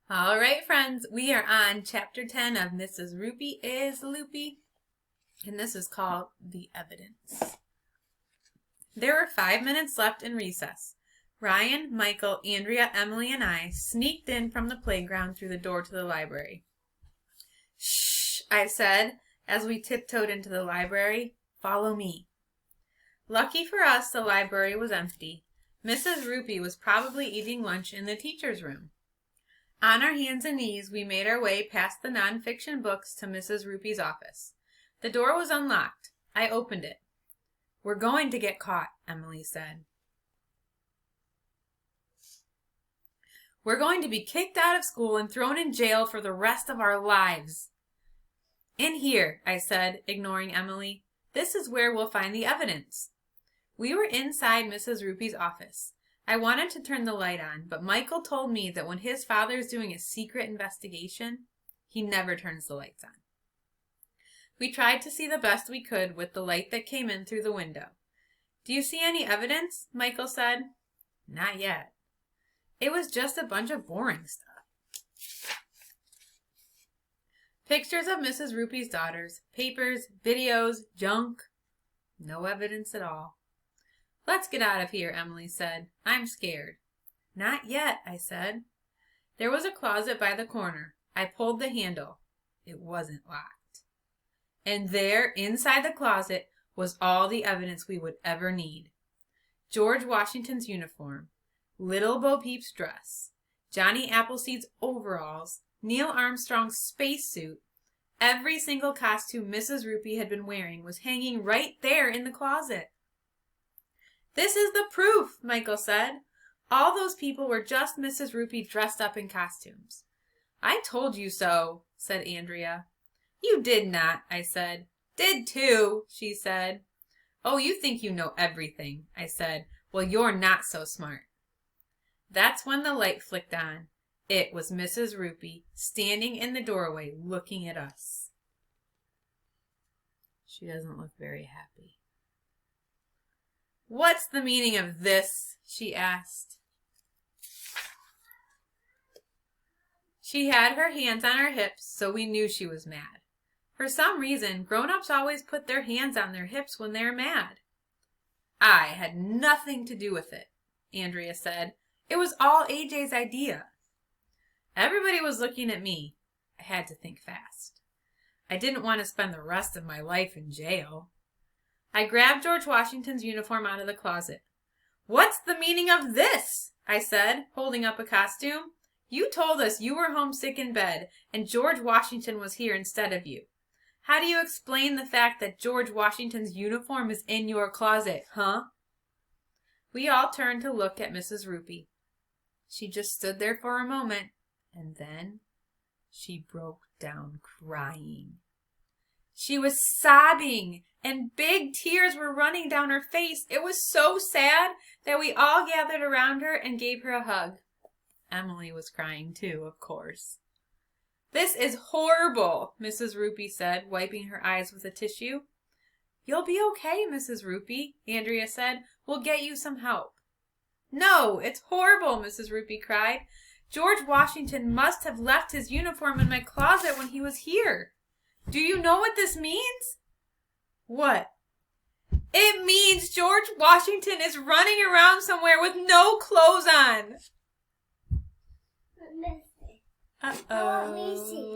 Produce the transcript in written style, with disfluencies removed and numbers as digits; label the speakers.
Speaker 1: All right, friends, we are on Chapter 10 of Mrs. Roopy is Loopy, and this is called The Evidence. There were 5 minutes left in recess. Ryan, Michael, Andrea, Emily, and I sneaked in from the playground through the door to the library. Shh, I said, as we tiptoed into the library. Follow me. Lucky for us, the library was empty. Mrs. Roopy was probably eating lunch in the teacher's room. On our hands and knees, we made our way past the nonfiction books to Mrs. Roopy's office. The door was unlocked. I opened it. We're going to get caught, Emily said. We're going to be kicked out of school and thrown in jail for the rest of our lives. In here, I said, ignoring Emily. This is where we'll find the evidence. We were inside Mrs. Roopy's office. I wanted to turn the light on, but Michael told me that when his father is doing a secret investigation, he never turns the lights on. We tried to see the best we could with the light that came in through the window. Do you see any evidence? Michael said. Not yet. It was just a bunch of boring stuff. Pictures of Mrs. Roopy's daughters, papers, videos, junk. No evidence at all. Let's get out of here, Emily said. I'm scared. Not yet, I said. There was a closet by the corner. I pulled the handle. It wasn't locked. And there, inside the closet, was all the evidence we would ever need. George Washington's uniform, Little Bo Peep's dress, Johnny Appleseed's overalls, Neil Armstrong's spacesuit. Every single costume Mrs. Roopy had been wearing was hanging right there in the closet. This is the proof, Michael said. All those people were just Mrs. Roopy dressed up in costumes. I told you so, said Andrea. You did not, I said. Did too, she said. Oh, you think you know everything, I said. Well, you're not so smart. That's when the light flicked on. It was Mrs. Roopy standing in the doorway looking at us. She doesn't look very happy. What's the meaning of this? She asked. She had her hands on her hips, so we knew she was mad. For some reason, grown-ups always put their hands on their hips when they're mad. I had nothing to do with it, Andrea said. It was all AJ's idea. Everybody was looking at me. I had to think fast. I didn't want to spend the rest of my life in jail. I grabbed George Washington's uniform out of the closet. What's the meaning of this? I said, holding up a costume. You told us you were homesick in bed, and George Washington was here instead of you. How do you explain the fact that George Washington's uniform is in your closet, huh? We all turned to look at Mrs. Roopy. She just stood there for a moment, and then she broke down crying. She was sobbing, and big tears were running down her face. It was so sad that we all gathered around her and gave her a hug. Emily was crying too, of course. This is horrible, Mrs. Roopy said, wiping her eyes with a tissue. You'll be okay, Mrs. Roopy, Andrea said. We'll get you some help. No, it's horrible, Mrs. Roopy cried. George Washington must have left his uniform in my closet when he was here. Do you know what this means? What? It means George Washington is running around somewhere with no clothes on.
Speaker 2: Uh-oh. Let me see.